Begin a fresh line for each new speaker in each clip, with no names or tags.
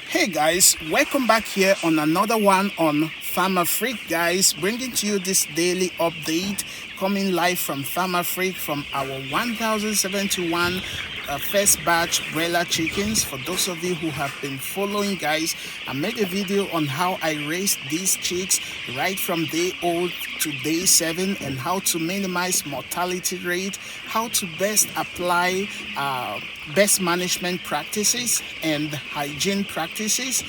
Hey guys, welcome back here on another one on Farmer Freak, guys, bringing to you this daily update coming live from Farmer Freak from our 1071 first batch broiler chickens. For those of you who have been following, guys, I made a video on how I raised these chicks right from day old to day 7 and how to minimize mortality rate, how to best apply best management practices and hygiene practices,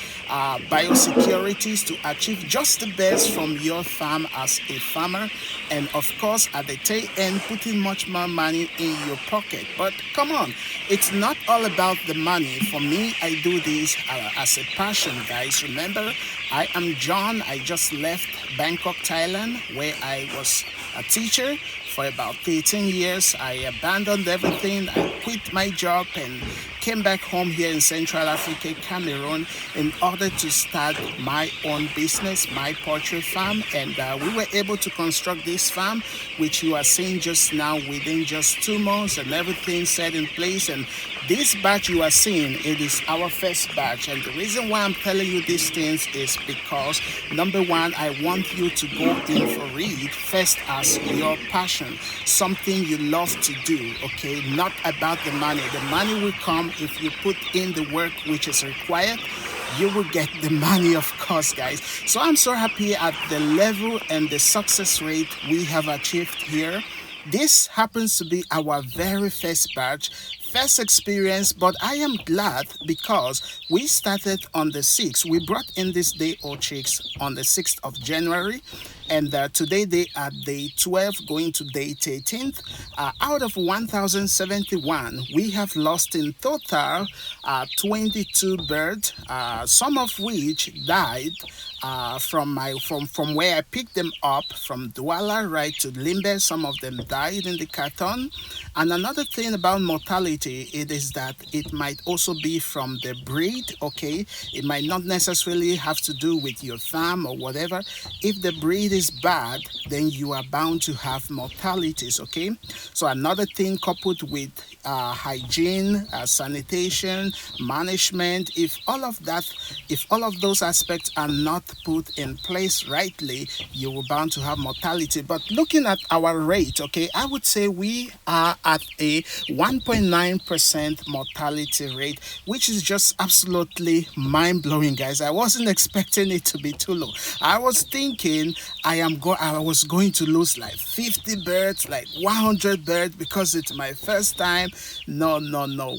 biosecurities to achieve just the best from your farm as a farmer, and of course at the tail end putting much more money in your pocket. But come on, it's not all about the money. For me, I do this as a passion, guys. Remember, I am John. I just left Bangkok, Thailand, where I was a teacher for about 13 years. I abandoned everything. I quit my job and came back home here in Central Africa, Cameroon, in order to start my own business, my poultry farm. And we were able to construct this farm, which you are seeing just now within just 2 months and everything set in place. And this batch you are seeing, it is our first batch. And the reason why I'm telling you these things is because, number one, I want you to go in for it first as your passion, something you love to do, okay? Not about the money. The money will come if you put in the work which is required. You will get the money, of course, guys. So I'm so happy at the level and the success rate we have achieved here. This happens to be our very first batch, first experience, but I am glad because we started on the 6th. We brought in these day-old chicks on the 6th of January, and today they are day 12 going to day 13th. Out of 1071, we have lost in total 22 birds, some of which died from where I picked them up from Douala right to Limbe. Some of them died in the carton. And another thing about mortality, it is that it might also be from the breed, okay? It might not necessarily have to do with your farm or whatever. If the breed is bad, then you are bound to have mortalities, okay? So another thing coupled with hygiene, sanitation, management, if all of those aspects are not put in place rightly, you will bound to have mortality. But looking at our rate, okay, I would say we are at a 1.9% mortality rate, which is just absolutely mind-blowing, guys. I wasn't expecting it to be too low. I was thinking I was going to lose like 50 birds, like 100 birds, because it's my first time. No.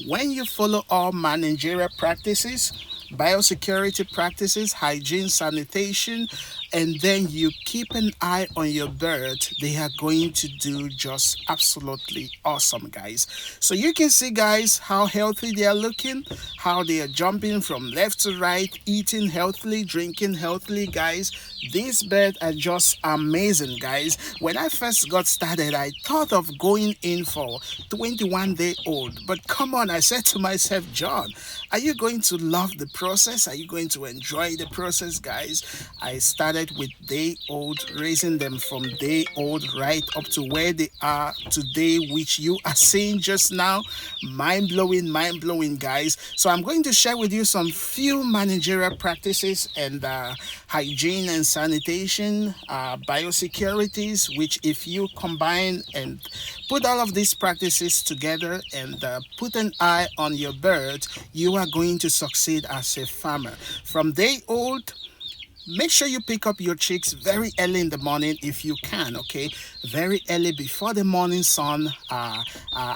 When you follow all managerial practices, biosecurity practices, hygiene, sanitation, and then you keep an eye on your birds, they are going to do just absolutely awesome, guys. So you can see, guys, how healthy they are looking, how they are jumping from left to right, eating healthily, drinking healthily, guys. These birds are just amazing, guys. When I first got started, I thought of going in for 21-day-old, but come on, I said to myself, John, are you going to love the process? Are you going to enjoy the process, guys? I started with day old, raising them from day old right up to where they are today, which you are seeing just now. Mind blowing, guys. So I'm going to share with you some few managerial practices and hygiene and sanitation, biosecurities, which if you combine and put all of these practices together and put an eye on your birds, you are going to succeed as a farmer. From day old, make sure you pick up your chicks very early in the morning if you can, okay? Very early before the morning sun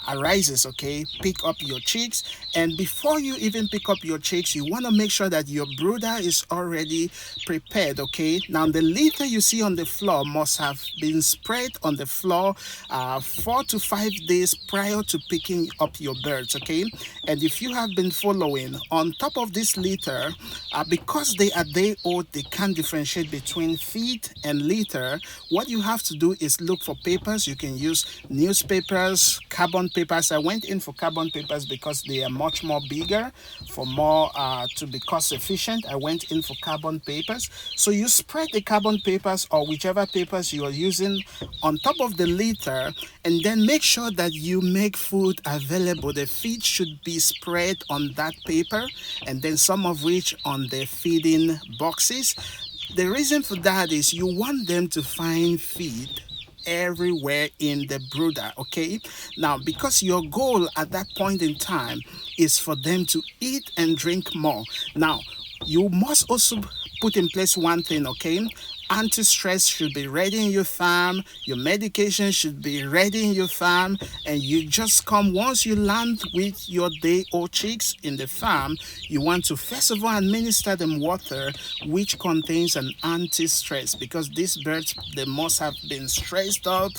arises, okay? Pick up your chicks. And before you even pick up your chicks, you want to make sure that your brooder is already prepared, okay? Now, the litter you see on the floor must have been spread on the floor 4 to 5 days prior to picking up your birds, okay? And if you have been following, on top of this litter, because they are day old, they can't can't differentiate between feed and litter, what you have to do is look for papers. You can use newspapers, carbon papers. I went in for carbon papers because they are much more bigger, for more to be cost efficient. I went in for carbon papers. So you spread the carbon papers or whichever papers you are using on top of the litter, and then make sure that you make food available. The feed should be spread on that paper, and then some of which on the feeding boxes. The reason for that is you want them to find feed everywhere in the brooder. Okay, now because your goal at that point in time is for them to eat and drink more. Now you must also put in place one thing. Okay, anti-stress should be ready in your farm, your medication should be ready in your farm, and you just come once you land with your day-old chicks in the farm. You want to first of all administer them water which contains an anti-stress, because these birds, they must have been stressed out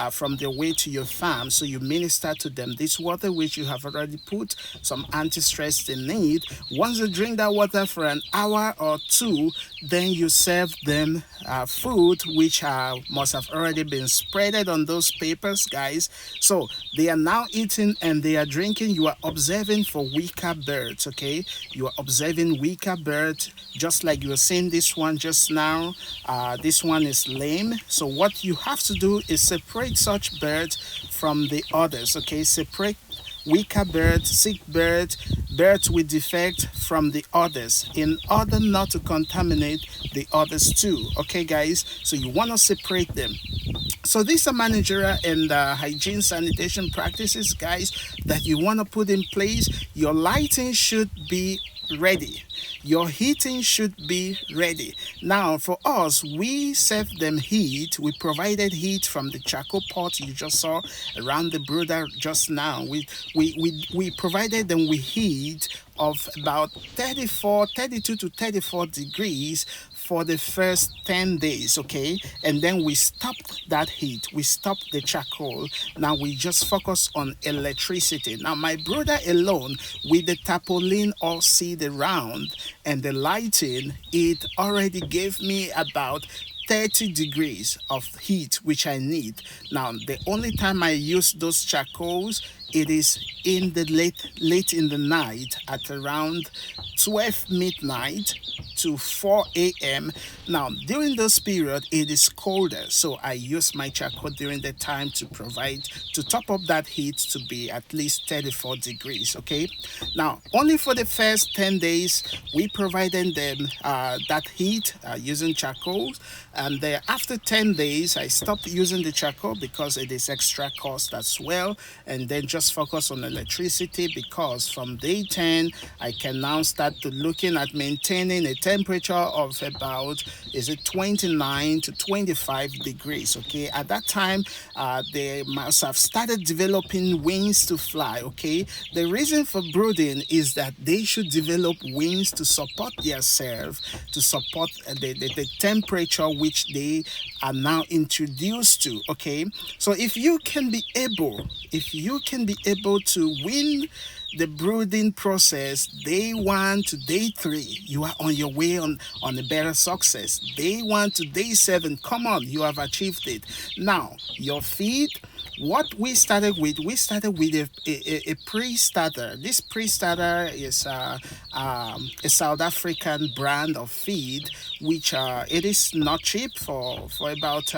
from their way to your farm. So you minister to them this water which you have already put some anti-stress they need. Once they drink that water for an hour or two, then you serve them food which must have already been spreaded on those papers, guys. So they are now eating and they are drinking. You are observing for weaker birds. Okay, you are observing weaker birds, just like you were seeing this one just now. This one is lame. So what you have to do is separate such birds from the others. Okay, separate weaker birds, sick birds, birds with defect from the others, in order not to contaminate the others too. Okay, guys, so you want to separate them. So these are managerial and hygiene sanitation practices, guys, that you want to put in place. Your lighting should be ready. Your heating should be ready. Now, for us, we serve them heat. We provided heat from the charcoal pot you just saw around the brooder just now. We provided them with heat of about 32 to 34 degrees for the first 10 days. Okay, and then we stopped that heat, we stopped the charcoal. Now we just focus on electricity. Now my brother alone, with the tarpaulin all seed around and the lighting, it already gave me about 30 degrees of heat which I need. Now the only time I use those charcoals, it is in the late in the night at around 12 midnight to 4 a.m. Now during those period it is colder, so I use my charcoal during the time to top up that heat to be at least 34 degrees. Okay, now only for the first 10 days we provided them that heat using charcoal, and after 10 days I stopped using the charcoal because it is extra cost as well, and then just focus on electricity, because from day 10 I can now start to looking at maintaining a temperature of about 29 to 25 degrees. Okay, at that time they must have started developing wings to fly. Okay, the reason for brooding is that they should develop wings to support their self, to support the temperature which they are now introduced to. Okay, so if you can be able to win the brooding process day 1 to day 3, you are on your way on a better success. Day 1 to day 7, come on, you have achieved it. Now your feed, what we started with a pre-starter. This pre-starter is a South African brand of feed, which it is not cheap, for about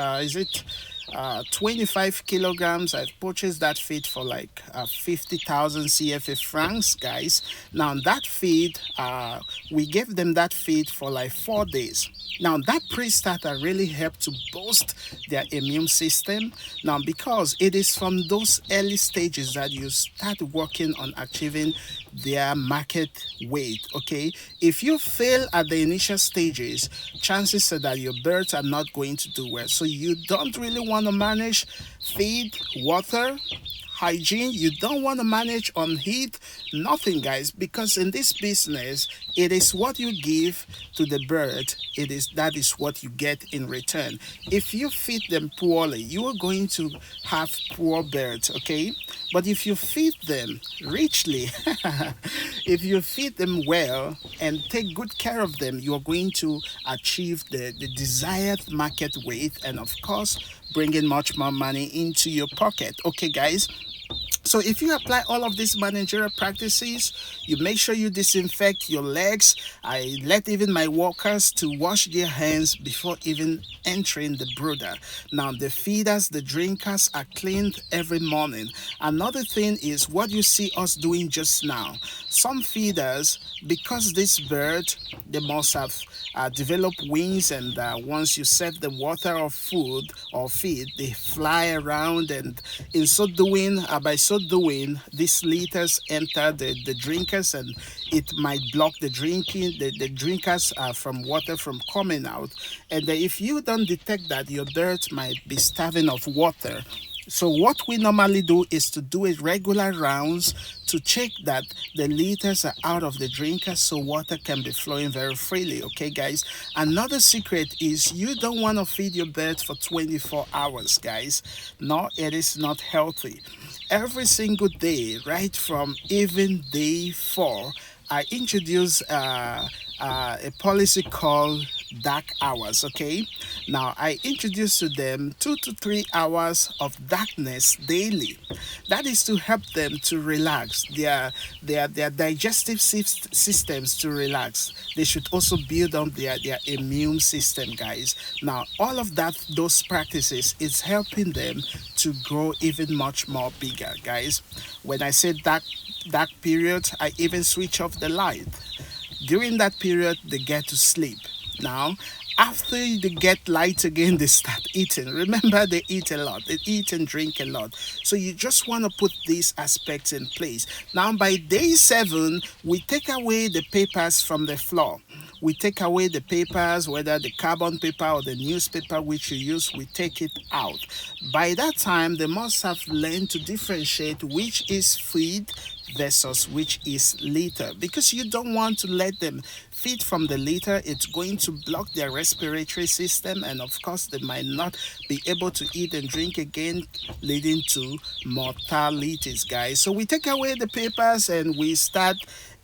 25 kilograms. I've purchased that feed for like 50,000 CFA francs, guys. Now that feed, we gave them that feed for like 4 days. Now that pre-starter really helped to boost their immune system. Now because it is from those early stages that you start working on achieving their market weight. Okay, if you fail at the initial stages, chances are that your birds are not going to do well. So you don't really want to manage feed, water, hygiene. You don't want to manage on heat, nothing, guys, because in this business, it is what you give to the bird. That is what you get in return. If you feed them poorly, you are going to have poor birds, okay? But if you feed them richly, if you feed them well and take good care of them, you are going to achieve the desired market weight, and of course bringing much more money into your pocket. Okay, guys, so if you apply all of these managerial practices, you make sure you disinfect your legs. I let even my workers to wash their hands before even entering the brooder. Now the feeders, the drinkers are cleaned every morning. Another thing is what you see us doing just now. Some feeders, because this bird, they must have developed wings, and once you serve the water or food or feed, they fly around, and in so doing, by so doing, these litters enter the drinkers, and it might block the drinkers from water from coming out. And if you don't detect that, your birds might be starving of water. So what we normally do is to do a regular rounds to check that the liters are out of the drinker so water can be flowing very freely. Okay, guys, another secret is you don't want to feed your birds for 24 hours, guys. No, it is not healthy. Every single day, right from even day 4, I introduce a policy called dark hours. Okay, now I introduce to them 2 to 3 hours of darkness daily. That is to help them to relax, their digestive systems to relax. They should also build up their immune system, guys. Now all of those practices is helping them to grow even much more bigger, guys. When I say dark period, I even switch off the light. During that period, they get to sleep. Now, after they get light again, they start eating. Remember, they eat a lot. They eat and drink a lot. So you just want to put these aspects in place. Now, by day 7, we take away the papers from the floor. We take away the papers, whether the carbon paper or the newspaper which you use, we take it out. By that time, they must have learned to differentiate which is feed versus which is litter, because you don't want to let them feed from the litter. It's going to block their respiratory system, and of course they might not be able to eat and drink again, leading to mortalities, guys. So we take away the papers and we start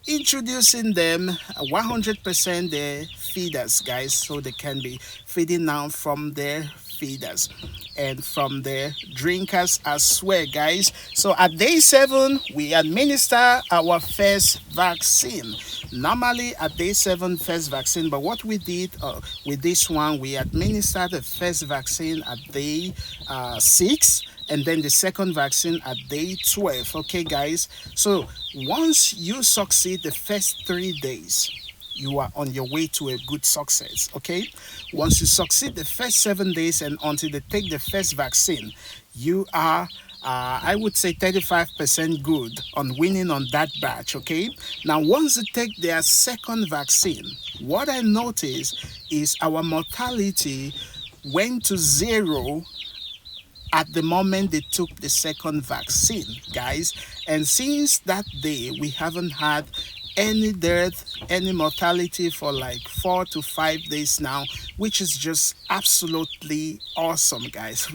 introducing them 100% their feeders, guys, so they can be feeding now from their feeders and from the drinkers as well, guys. So at day 7, we administer our first vaccine. Normally at day 7, first vaccine, but what we did with this one, we administered the first vaccine at day 6, and then the second vaccine at day 12. Okay, guys, so once you succeed the first 3 days, you are on your way to a good success. Okay, once you succeed the first 7 days and until they take the first vaccine, you are I would say 35% good on winning on that batch. Okay, now once they take their second vaccine, what I noticed is our mortality went to 0 at the moment they took the second vaccine, guys. And since that day, we haven't had any death, any mortality for like 4 to 5 days now, which is just absolutely awesome, guys.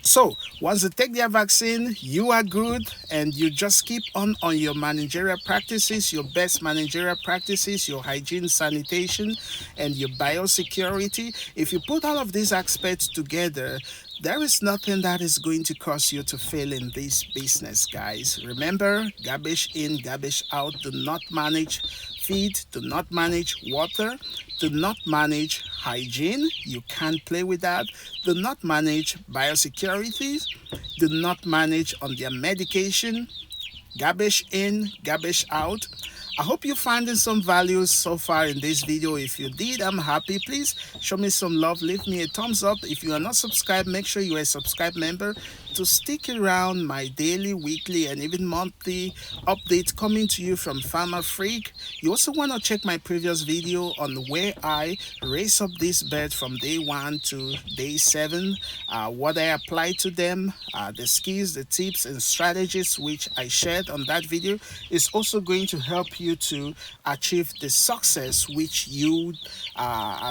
So once they take their vaccine, you are good, and you just keep on your managerial practices, your best managerial practices, your hygiene, sanitation, and your biosecurity. If you put all of these aspects together, there is nothing that is going to cause you to fail in this business, guys. Remember, garbage in, garbage out. Do not manage feed, do not manage water, do not manage hygiene. You can't play with that. Do not manage biosecurity. Do not manage on their medication. Garbage in, garbage out. I hope you're finding some values so far in this video. If you did, I'm happy. Please show me some love. Leave me a thumbs up. If you are not subscribed, make sure you are a subscribed member. to stick around my daily, weekly, and even monthly updates coming to you from Farmer Freak. You also want to check my previous video on where I raise up this bird from day 1 to day 7, what I apply to them, the skills, the tips, and strategies which I shared on that video is also going to help you to achieve the success which you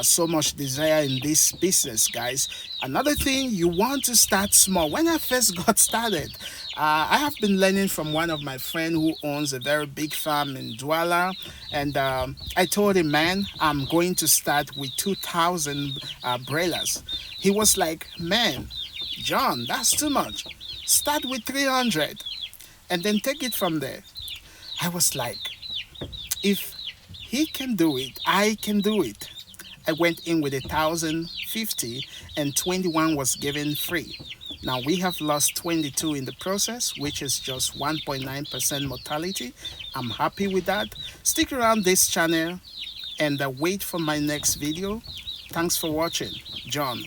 so much desire in this business, guys. Another thing, you want to start small. When I first got started, I have been learning from one of my friends who owns a very big farm in Douala, and I told him, man, I'm going to start with 2,000 broilers. He was like, man, John, that's too much. Start with 300 and then take it from there. I was like, if he can do it, I can do it. I went in with 1,050 and 21 was given free. Now we have lost 22 in the process, which is just 1.9% mortality. I'm happy with that. Stick around this channel and wait for my next video. Thanks for watching. John.